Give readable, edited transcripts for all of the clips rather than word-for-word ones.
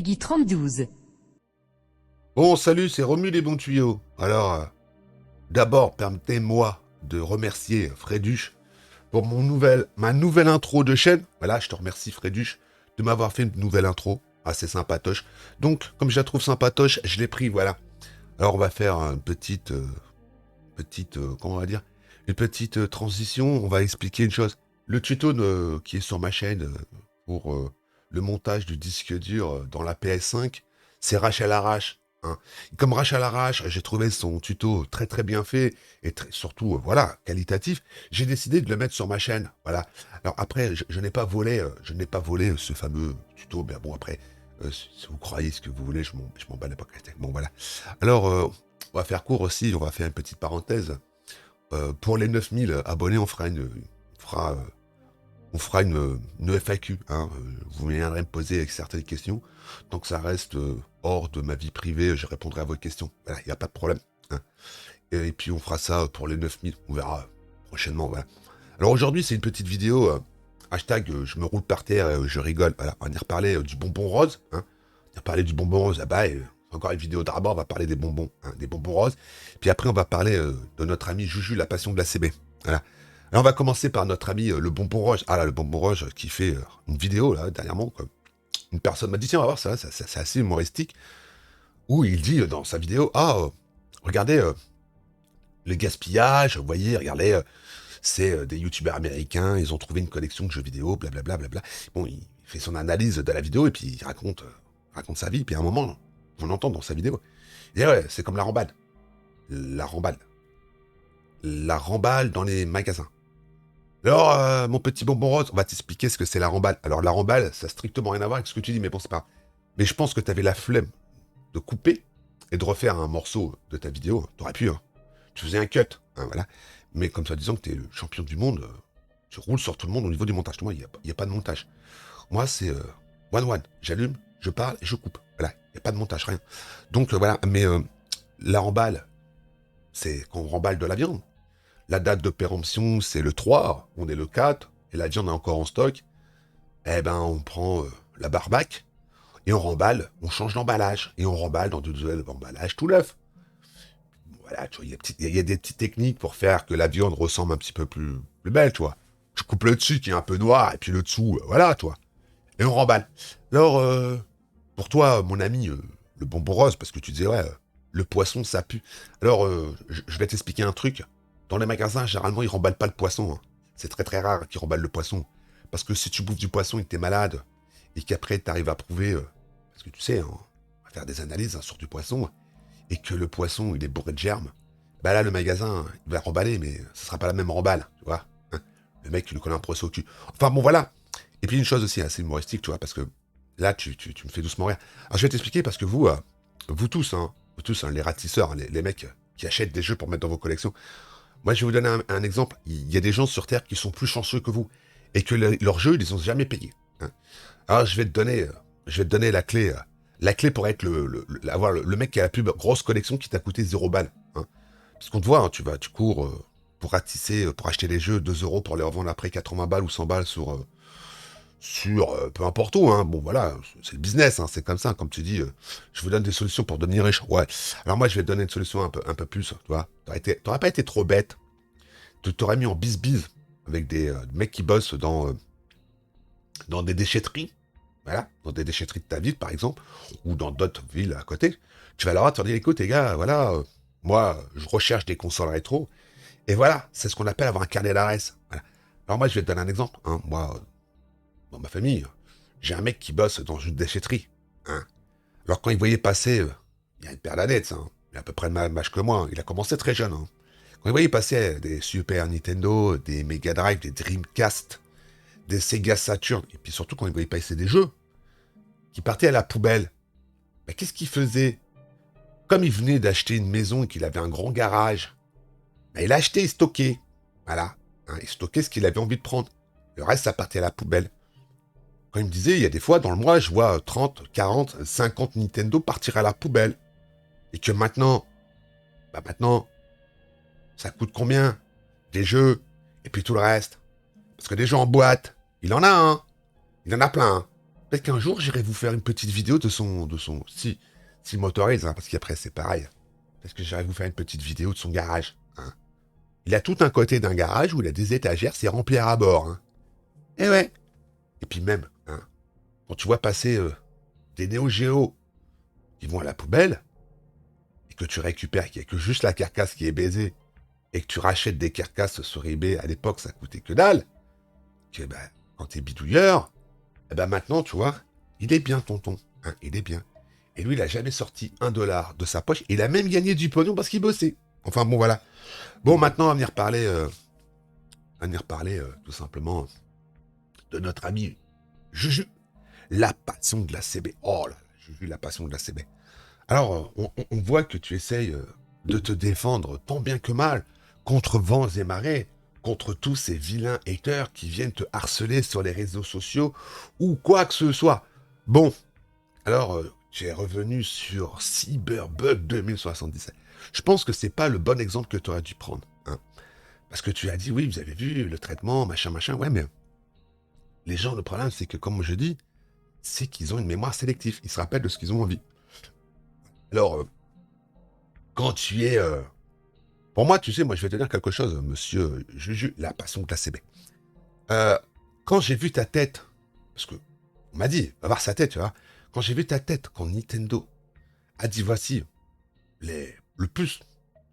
Peggy32. Bon, salut, c'est Romu les bons tuyaux. Alors, d'abord, permettez-moi de remercier Fréduche pour ma nouvelle intro de chaîne. Voilà, je te remercie Fréduche de m'avoir fait une nouvelle intro. Assez sympatoche. Donc, comme je la trouve sympatoche, je l'ai pris, voilà. Alors, on va faire une comment on va dire, une petite transition. On va expliquer une chose. Le tuto qui est sur ma chaîne pour le montage du disque dur dans la PS5, c'est Rach à l'arrache. Hein. Comme Rach à l'arrache, j'ai trouvé son tuto très très bien fait et surtout voilà qualitatif. J'ai décidé de le mettre sur ma chaîne. Voilà. Alors après, je n'ai pas volé, ce fameux tuto. Mais bon après, si vous croyez ce que vous voulez, je m'en bats les pas. Bon voilà. Alors on va faire court aussi. On va faire une petite parenthèse. Pour les 9000 abonnés, on fera une FAQ. Hein. Vous viendrez me poser certaines questions. Tant que ça reste hors de ma vie privée, je répondrai à vos questions. Voilà, il n'y a pas de problème. Hein. Et puis on fera ça pour les 9000. On verra prochainement. Voilà. Alors aujourd'hui, c'est une petite vidéo. Hashtag je me roule par terre et je rigole. Voilà, on va venir parler du bonbon rose. Hein. On va parler du bonbon rose. Ah bah, encore une vidéo d'abord, on va parler des bonbons. Hein, des bonbons roses. Puis après, on va parler de notre ami Juju, la passion de la CB. Voilà. Alors on va commencer par notre ami le bonbon rose. Ah là, le bonbon rose qui fait une vidéo là dernièrement. Quoi. Une personne m'a dit tiens, on va voir ça, c'est assez humoristique. Où il dit dans sa vidéo regardez le gaspillage, vous voyez, regardez, c'est des youtubeurs américains, ils ont trouvé une collection de jeux vidéo, blablabla. Bon, il fait son analyse de la vidéo et puis il raconte sa vie. Puis à un moment, on entend dans sa vidéo. Il dit ouais, c'est comme la remballe. La remballe dans les magasins. Alors, mon petit bonbon rose, on va t'expliquer ce que c'est la remballe. Alors, la remballe, ça n'a strictement rien à voir avec ce que tu dis, mais bon, c'est pas grave. Mais je pense que tu avais la flemme de couper et de refaire un morceau de ta vidéo. T'aurais pu, hein. Tu faisais un cut, hein, voilà. Mais comme ça, disant que tu es le champion du monde, tu roules sur tout le monde au niveau du montage. Moi, il n'y a pas de montage. Moi, c'est one. J'allume, je parle et je coupe. Voilà, il n'y a pas de montage, rien. Donc, voilà, mais la remballe, c'est quand on remballe de la viande. La date de péremption, c'est le 3, on est le 4, et la viande est encore en stock. Eh ben, on prend la barbac, et on remballe, on change d'emballage, et on remballe dans de nouveaux emballages tout neuf. Voilà, tu vois, il y a des petites techniques pour faire que la viande ressemble un petit peu plus belle, tu vois. Je coupe le dessus qui est un peu noir, et puis le dessous, voilà, tu vois. Et on remballe. Alors, pour toi, mon ami, le bonbon rose, parce que tu disais, ouais, le poisson, ça pue. Alors, je vais t'expliquer un truc. Dans les magasins, généralement, ils remballent pas le poisson. Hein. C'est très très rare qu'ils remballent le poisson. Parce que si tu bouffes du poisson et que t'es malade, et qu'après t'arrives à prouver, parce que tu sais, hein, on va faire des analyses hein, sur du poisson, et que le poisson il est bourré de germes, bah là le magasin, il va remballer, mais ce sera pas la même remballe, tu vois. Hein. Le mec, il lui colle un poisson au cul. Enfin bon, voilà. Et puis une chose aussi assez humoristique, tu vois, parce que là, tu me fais doucement rire. Alors je vais t'expliquer, parce que vous tous, les ratisseurs, hein, les mecs qui achètent des jeux pour mettre dans vos collections, moi, je vais vous donner un exemple. Il y a des gens sur Terre qui sont plus chanceux que vous et que leurs jeux, ils les ont jamais payés. Hein. Alors, je vais te donner la clé. La clé pour être avoir le mec qui a la plus grosse collection qui t'a coûté 0 balles. Hein. Parce qu'on te voit, hein, tu cours pour ratisser, pour acheter les jeux 2 euros pour les revendre après 80 balles ou 100 balles sur peu importe où. Hein. Bon, voilà, c'est le business, hein, c'est comme ça. Comme tu dis, je vous donne des solutions pour devenir riche. Ouais. Alors moi, je vais te donner une solution un peu plus, tu vois. T'aurais pas été trop bête. Tu t'aurais mis en bis avec des mecs qui bossent dans des déchetteries. Voilà, dans des déchetteries de ta ville, par exemple, ou dans d'autres villes à côté. Tu vas leur dire, écoute, les gars, voilà, moi, je recherche des consoles rétro. Et voilà, c'est ce qu'on appelle avoir un carnet d'adresse. Voilà. Alors moi, je vais te donner un exemple. Hein. Moi, dans ma famille, j'ai un mec qui bosse dans une déchetterie. Hein. Alors quand il voyait passer, il y a une paire d'années, hein, il a à peu près le même âge que moi, hein. Il a commencé très jeune. Hein. Quand il voyait passer des Super Nintendo, des Mega Drive, des Dreamcast, des Sega Saturn, et puis surtout quand il voyait passer des jeux qui partaient à la poubelle, bah, qu'est-ce qu'il faisait? Comme il venait d'acheter une maison et qu'il avait un grand garage, bah, il achetait et stockait. Voilà. Hein, il stockait ce qu'il avait envie de prendre. Le reste, ça partait à la poubelle. Quand il me disait, il y a des fois, dans le mois, je vois 30, 40, 50 Nintendo partir à la poubelle. Et que maintenant, ça coûte combien? Des jeux, et puis tout le reste. Parce que des jeux en boîte, il en a, hein. Il en a plein, hein. Peut-être qu'un jour, j'irai vous faire une petite vidéo si m'autorise, hein, parce qu'après, c'est pareil. Parce que j'irai vous faire une petite vidéo de son garage. Hein. Il a tout un côté d'un garage où il a des étagères, c'est rempli à bord. Hein. Et ouais. Et puis même, hein, quand tu vois passer des Neo Geo qui vont à la poubelle, et que tu récupères, qu'il n'y a que juste la carcasse qui est baisée, et que tu rachètes des carcasses sur eBay, à l'époque, ça coûtait que dalle, que ben, quand t'es bidouilleur, eh ben maintenant, tu vois, il est bien, tonton. Hein, il est bien. Et lui, il a jamais sorti $1 de sa poche. Il a même gagné du pognon parce qu'il bossait. Enfin, bon, voilà. Bon, maintenant, on va venir parler tout simplement de notre ami Juju, la passion de la CB. Oh là, Juju, la passion de la CB. Alors, on voit que tu essayes de te défendre tant bien que mal contre vents et marées, contre tous ces vilains haters qui viennent te harceler sur les réseaux sociaux ou quoi que ce soit. Bon, alors, tu es revenu sur Cyberbug 2077. Je pense que c'est pas le bon exemple que tu aurais dû prendre. Hein. Parce que tu as dit, oui, vous avez vu le traitement, machin, machin. Ouais, mais les gens, le problème, c'est que, comme je dis, c'est qu'ils ont une mémoire sélective. Ils se rappellent de ce qu'ils ont envie. Alors, quand tu es... Pour moi, tu sais, moi, je vais te dire quelque chose, monsieur Juju, la passion de la CB. Quand j'ai vu ta tête, parce que on m'a dit, va voir sa tête, tu vois. Quand j'ai vu ta tête, quand Nintendo a dit, voici le plus,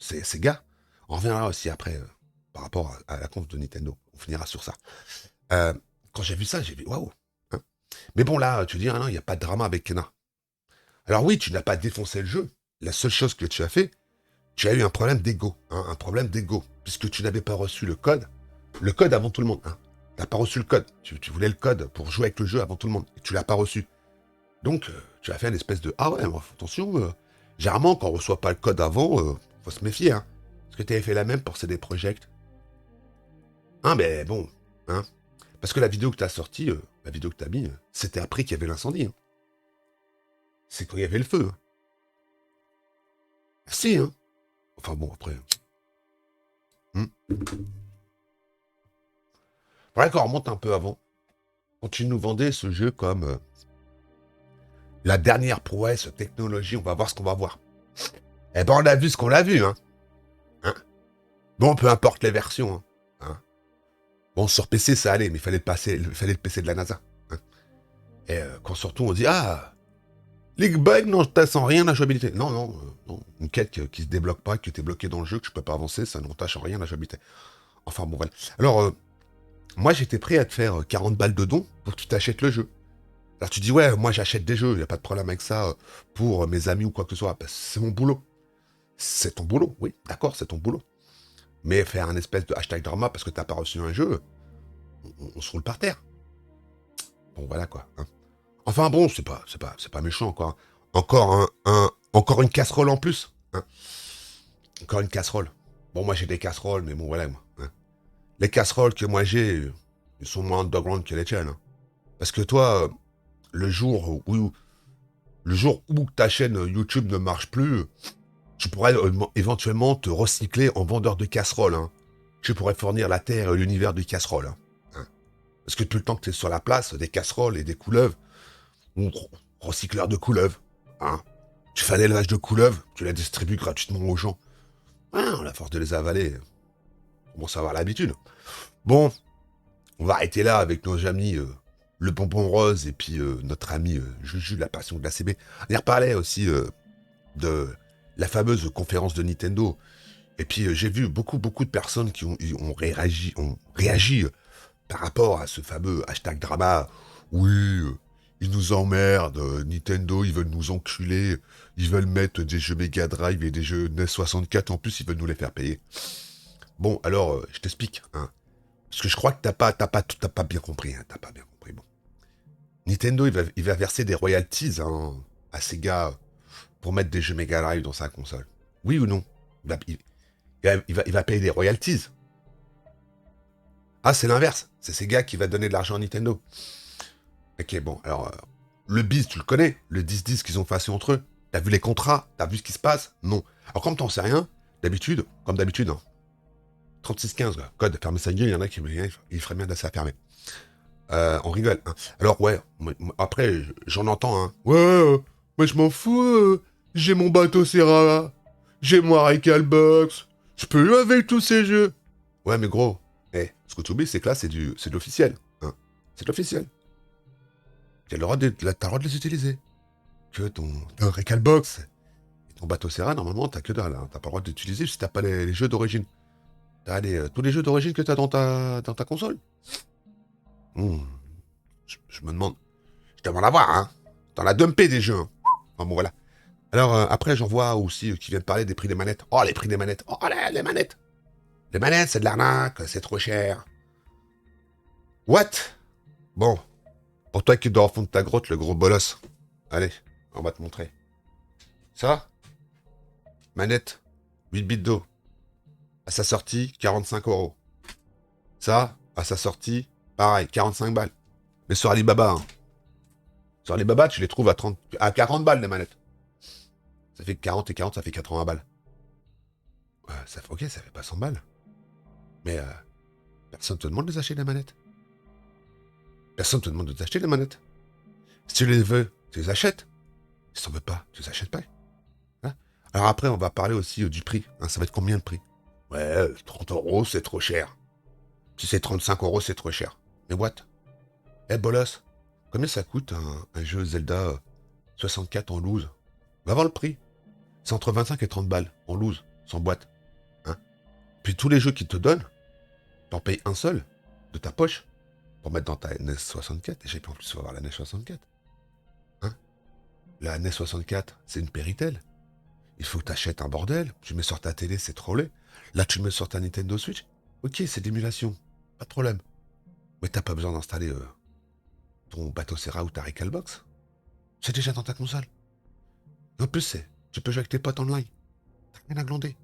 ces gars, on reviendra aussi après par rapport à la compte de Nintendo. On finira sur ça. Quand j'ai vu ça, j'ai dit, waouh. Hein. Mais bon, là, tu dis, ah non, il n'y a pas de drama avec Kena. Alors oui, tu n'as pas défoncé le jeu. La seule chose que tu as fait, tu as eu un problème d'ego, hein, un problème d'ego, puisque tu n'avais pas reçu le code avant tout le monde. Hein. Tu n'as pas reçu le code. Tu voulais le code pour jouer avec le jeu avant tout le monde, et tu l'as pas reçu. Donc, tu as fait une espèce de ah ouais, attention. Généralement, quand on reçoit pas le code avant, faut se méfier. Hein. Est-ce que tu avais fait la même pour CD Projekt? Hein, mais bon, hein. Parce que la vidéo que tu as sortie, la vidéo que tu as mis, c'était après qu'il y avait l'incendie. Hein. C'est quand il y avait le feu. Hein. Ah, si, hein. Enfin bon, après. Faudrait qu'on remonte un peu avant. Quand tu nous vendais ce jeu comme la dernière prouesse technologie, on va voir ce qu'on va voir. Eh ben, on a vu ce qu'on a vu, hein. Hein. Bon, peu importe les versions. Hein. Hein. Bon, sur PC, ça allait, mais il fallait le PC de la NASA. Hein. Et quand surtout on dit, ah, League non, je sens rien à la jouabilité. Non, non, non. Une quête qui se débloque pas, que t'es bloqué dans le jeu, que je peux pas avancer, ça n'entache en rien à la jouabilité. Enfin, bon, voilà. Alors, moi, j'étais prêt à te faire 40 balles de don pour que tu t'achètes le jeu. Alors, tu dis, ouais, moi, j'achète des jeux, il n'y a pas de problème avec ça pour mes amis ou quoi que ce soit. Ben, c'est mon boulot. C'est ton boulot, oui, d'accord, c'est ton boulot. Mais faire un espèce de hashtag drama parce que t'as pas reçu un jeu, on se roule par terre. Bon, voilà, quoi. Hein. Enfin, bon, c'est pas méchant, quoi. Encore une casserole en plus. Hein. Encore une casserole. Bon, moi, j'ai des casseroles, mais bon, voilà, moi. Hein. Les casseroles que moi j'ai, ils sont moins underground que les tiennes. Hein. Parce que toi, le jour où ta chaîne YouTube ne marche plus, tu pourrais éventuellement te recycler en vendeur de casseroles. Hein. Tu pourrais fournir la terre et l'univers de casseroles. Hein. Hein. Parce que tout le temps que tu es sur la place, des casseroles et des couleuvres, ou recycleur de couleuvres. Hein. Tu fais un élevage de couleuvres, tu la distribues gratuitement aux gens. Hein, la force de les avaler, on commence à avoir l'habitude. Bon, on va arrêter là avec nos amis le bonbon rose et puis notre ami Juju, la passion de la CB. On y reparlait aussi de la fameuse conférence de Nintendo. Et puis j'ai vu beaucoup de personnes qui ont réagi par rapport à ce fameux hashtag drama. Oui, ils nous emmerdent, Nintendo, ils veulent nous enculer, ils veulent mettre des jeux Mega Drive et des jeux NES 64, en plus ils veulent nous les faire payer. Bon, alors, je t'explique, hein. Parce que je crois que t'as pas bien compris, hein, t'as pas bien compris, bon. Nintendo, il va verser des royalties hein, à Sega pour mettre des jeux Mega Drive dans sa console. Oui ou non? Il va payer des royalties. Ah, c'est l'inverse. C'est Sega qui va donner de l'argent à Nintendo. Ok, bon, alors, le biz, tu le connais, le 10-10 qu'ils ont fait entre eux. T'as vu les contrats? T'as vu ce qui se passe? Non. Alors, comme t'en sais rien, comme d'habitude, hein, 3615, code, fermer sa gueule, il y en a qui il ferait bien de se la fermer. On rigole. Hein. Alors, ouais, après, j'en entends, hein. Ouais, moi je m'en fous, j'ai mon bateau Serra, j'ai mon Recalbox, je peux jouer avec tous ces jeux. Ouais, mais gros, ce que tu oublies, c'est que là, c'est de l'officiel. Hein. C'est de l'officiel. T'as le droit de les utiliser. Que ton Recalbox et ton bateau Serra, normalement, t'as que dalle. Hein. T'as pas le droit d'utiliser si t'as pas les jeux d'origine. T'as tous les jeux d'origine que t'as dans ta console. Hmm. Je me demande. Je demande à voir, hein. T'en as dumpé des jeux. Hein. Enfin bon, voilà. Alors, après, j'en vois aussi qui viennent parler des prix des manettes. Oh, les prix des manettes. Oh, les manettes. Les manettes, c'est de l'arnaque, c'est trop cher. What? Bon, pour toi qui dois au fond de ta grotte, le gros bolos. Allez, on va te montrer. Ça, manette, 8 bits d'eau. À sa sortie, 45 €. Ça, à sa sortie, pareil, 45 balles. Mais sur Alibaba, hein. Sur Alibaba, tu les trouves à 40 balles, les manettes. Ça fait 40 et 40, ça fait 80 balles. Ok, ça fait pas 100 balles. Mais personne te demande de les acheter, les manettes. Personne te demande de t'acheter les manettes. Si tu les veux, tu les achètes. Si tu n'en veux pas, tu les achètes pas. Hein. Alors après, on va parler aussi du prix. Hein, ça va être combien le prix? Ouais, 30 € c'est trop cher. Si c'est 35 €, c'est trop cher. Mais what? Bolos, combien ça coûte un jeu Zelda 64 en loose? Va voir le prix. C'est entre 25 et 30 balles en loose, sans boîte. Hein. Puis tous les jeux qu'ils te donnent, t'en payes un seul, de ta poche, pour mettre dans ta NES 64. Et j'ai pas en plus, tu vas voir la NES 64. Hein. La NES 64, c'est une Péritel. Il faut que t'achètes un bordel. Tu mets sur ta télé, c'est trop laid. Là, tu le mets sur ta Nintendo Switch. Ok, c'est de l'émulation. Pas de problème. Mais t'as pas besoin d'installer ton bateau Serra ou ta Recalbox. C'est déjà dans ta console. Et en plus, tu peux jouer avec tes potes online. T'as rien à glander.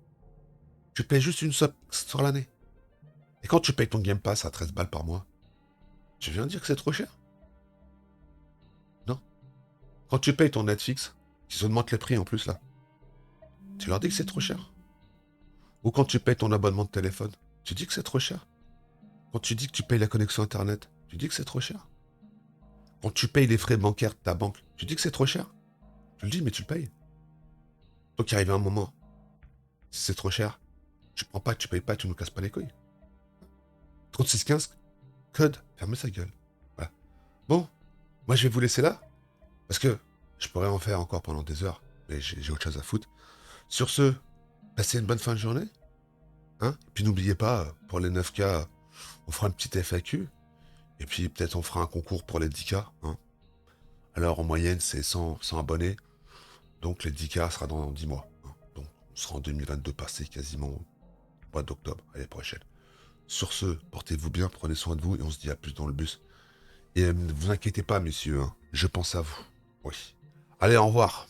Tu payes juste une somme sur l'année. Et quand tu payes ton Game Pass à 13 balles par mois, tu viens de dire que c'est trop cher? Non. Quand tu payes ton Netflix, ils augmentent les prix en plus là. Tu leur dis que c'est trop cher. Ou quand tu payes ton abonnement de téléphone, tu dis que c'est trop cher. Quand tu dis que tu payes la connexion Internet, tu dis que c'est trop cher. Quand tu payes les frais bancaires de ta banque, tu dis que c'est trop cher. Tu le dis, mais tu le payes. Donc il arrive un moment, si c'est trop cher, tu prends pas, tu payes pas, tu nous casses pas les couilles. 3615, code, fermez sa gueule. Voilà. Bon, moi je vais vous laisser là, parce que je pourrais en faire encore pendant des heures, mais j'ai autre chose à foutre. Sur ce, passez une bonne fin de journée. Hein. Et puis n'oubliez pas, pour les 9K, on fera une petite FAQ. Et puis peut-être on fera un concours pour les 10K. Hein. Alors en moyenne, c'est 100 abonnés. Donc les 10K sera dans 10 mois. Hein. Donc on sera en 2022 passé quasiment au mois d'octobre, l'année prochaine. Sur ce, portez-vous bien, prenez soin de vous et on se dit à plus dans le bus. Et ne vous inquiétez pas, messieurs, hein, je pense à vous. Oui. Allez, au revoir.